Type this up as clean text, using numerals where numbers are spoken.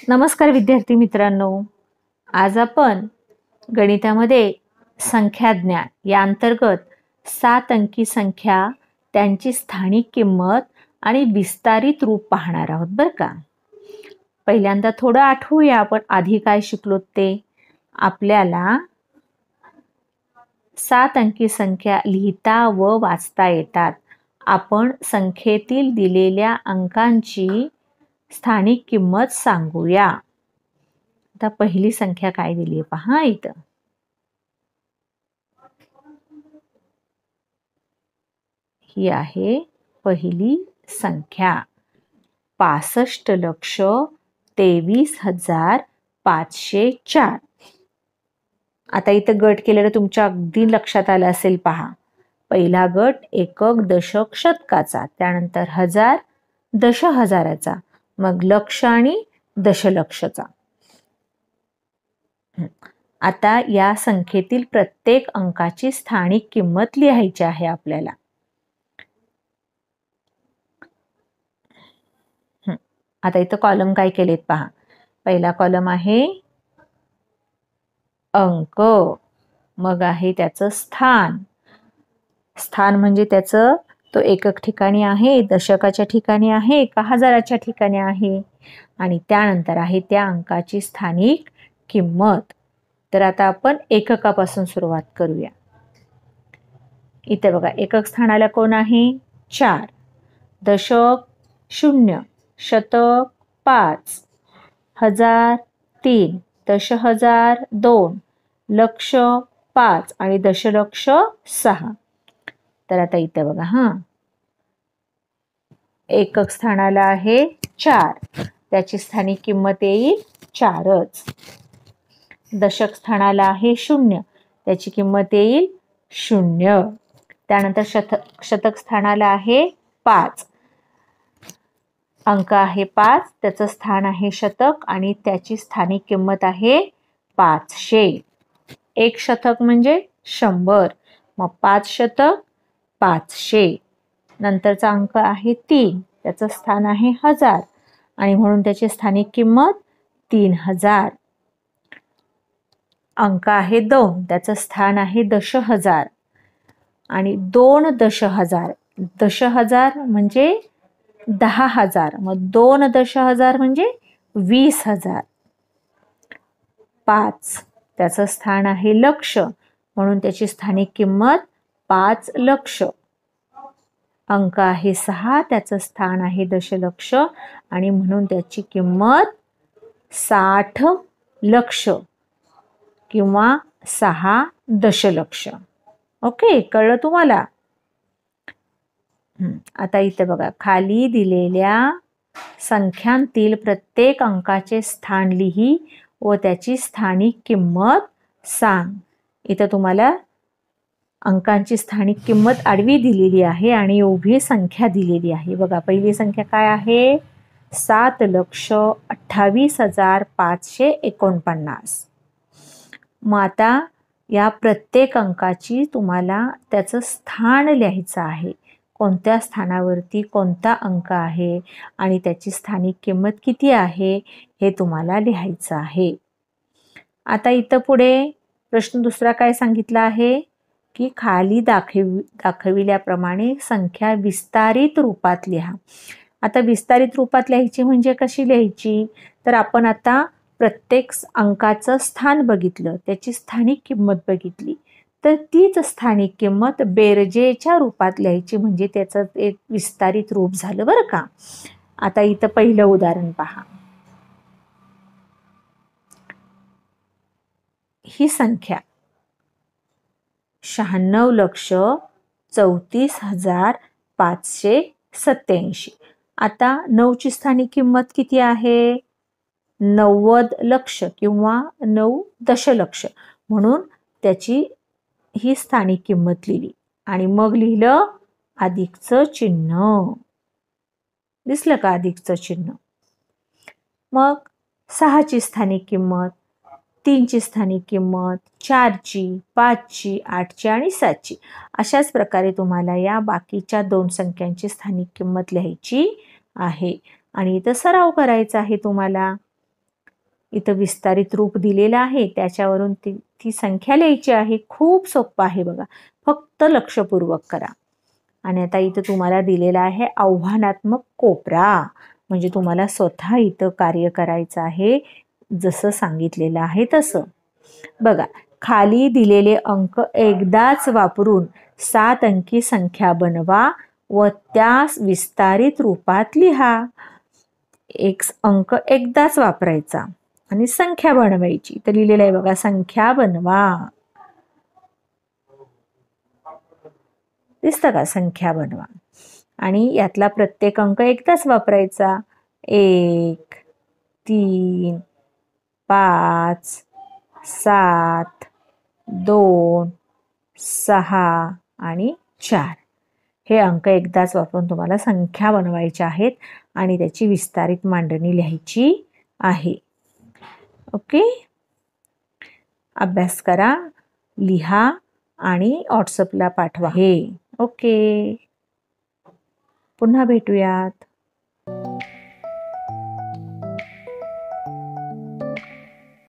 नमस्कार विद्यार्थी मित्रांनो, आज आपण गणितामध्ये संख्याज्ञान या अंतर्गत 7 अंकी संख्या, त्यांची स्थानिक किंमत आणि विस्तारित रूप पाहणार आहोत बरं का. पहिल्यांदा थोडं आठवूया आपण आधी काय शिकलो ते. आपल्याला 7 अंकी संख्या लिहिता व वाचता येतात. आपण संख्येतील दिलेल्या अंकांची स्थानिक किंमत सांगूया. आता पहिली संख्या काय दिली आहे पहा इथं. ही आहे पहिली संख्या 65,23,504. आता इथं गट केलेलं तुमच्या अगदी लक्षात आलं असेल पहा. पहिला गट एकक, दशक, शतकाचा, त्यानंतर हजार, दशहजाराचा, मग लक्ष आणि दशलक्षचा. आता या संख्येतील प्रत्येक अंकाची स्थानिक किंमत लिहायची आहे आपल्याला. आता इथं कॉलम काय केलेत पहा. पहिला कॉलम आहे अंक, मग आहे त्याचं स्थान. स्थान म्हणजे त्याचं तो एकक ठिकाणी आहे, दशकाच्या ठिकाणी आहे का हजाराच्या ठिकाणी आहे, आणि त्यानंतर आहे त्या अंकाची स्थानिक किंमत. तर आता आपण एककापासून सुरुवात करूया. इथे बघा एकक स्थानाला कोण आहे 4, दशक 0, शतक 5, हजार 3, दशहजार 2, लक्ष 5 आणि दशलक्ष 6. तर आता इथे बघा एकक स्थानाला आहे 4, त्याची स्थानिक किंमत येईल 4च. दशक स्थानाला आहे 0, त्याची किंमत येईल 0. त्यानंतर शतक स्थानाला आहे 5, अंक आहे 5, त्याचं स्थान आहे शतक आणि त्याची स्थानिक किंमत आहे 500. एक शतक म्हणजे 100, मग 5 शतक 500. नंतरचा अंक आहे 3, त्याचं स्थान आहे 1000 आणि म्हणून त्याची स्थानिक किंमत 3000. अंक आहे 2, त्याचं स्थान आहे दशहजार आणि 2 दशहजार. दशहजार म्हणजे 10,000, मग 2 दशहजार म्हणजे 20,000. 5, त्याचं स्थान आहे लक्ष म्हणून त्याची स्थानिक किंमत 5 लक्ष. अंक आहे 6, त्याचं स्थान आहे दशलक्ष आणि म्हणून त्याची किंमत 60 लक्ष किंवा 6 दशलक्ष. ओके, कळलं तुम्हाला. आता इथे बघा खाली दिलेल्या संख्यांतील प्रत्येक अंकाचे स्थान लिही व त्याची स्थानिक किंमत सांग. इथं तुम्हाला अंकांची स्थानिक किंमत आडवी दिलेली आहे आणि उभी संख्या दिलेली आहे. बघा पहिली संख्या काय आहे 7,28,549. मग आता या प्रत्येक अंकाची तुम्हाला त्याचं स्थान लिहायचं आहे. कोणत्या स्थानावरती कोणता अंक आहे आणि त्याची स्थानिक किंमत किती आहे हे तुम्हाला लिहायचं आहे. आता इथं पुढे प्रश्न दुसरा काय सांगितला आहे की खाली दाखविल्याप्रमाणे संख्या विस्तारित रूपात लिहा. आता विस्तारित रूपात लिहायची म्हणजे कशी लिहायची, तर आपण आता प्रत्येक अंकाचं स्थान बघितलं, त्याची स्थानिक किंमत बघितली, तर तीच स्थानिक किंमत बेरजेच्या रूपात लिहायची म्हणजे त्याचं एक विस्तारित रूप झालं बरं का. आता इथं पहिलं उदाहरण पहा. ही संख्या 96,34,587. आता 9ची स्थानिक किंमत किती आहे 90 लक्ष किंवा 9 दशलक्ष म्हणून त्याची ही स्थानिक किंमत लिहिली आणि मग लिहिलं अधिकचं चिन्ह. दिसलं का अधिकचं चिन्ह. मग 6ची स्थानिक किंमत, 3ची स्थानिक किंमत, 4ची, 5ची, 8ची आणि 7ची. अशाच प्रकारे तुम्हाला या बाकीच्या 2 संख्यांची स्थानिक किंमत लिहायची आहे आणि इथं सराव करायचा आहे तुम्हाला. इथं विस्तारित रूप दिलेलं आहे, त्याच्यावरून ती संख्या लिहायची आहे. खूप सोपं आहे बघा, फक्त लक्षपूर्वक करा. आणि आता इथं तुम्हाला दिलेला आहे आव्हानात्मक कोपरा, म्हणजे तुम्हाला स्वतः इथं कार्य करायचं आहे, जसं सांगितलेलं आहे तसं. बघा, खाली दिलेले अंक एकदाच वापरून 7 अंकी संख्या बनवा व त्या विस्तारित रूपात लिहा. एक अंक एकदाच वापरायचा आणि संख्या बनवायची. तर लिहिलेलं आहे बघा, संख्या बनवा. दिसतं का? संख्या बनवा. आणि यातला प्रत्येक अंक एकदाच वापरायचा. 1, 3, 5, 7, 2, 6 आणि 4. हे अंक एकदाच वापरून तुम्हाला संख्या बनवायच्या आहेत आणि त्याची विस्तारित मांडणी लिहायची आहे. ओके, अभ्यास करा, लिहा आणि व्हॉट्सअपला पाठवा. ओके, पुन्हा भेटूयात.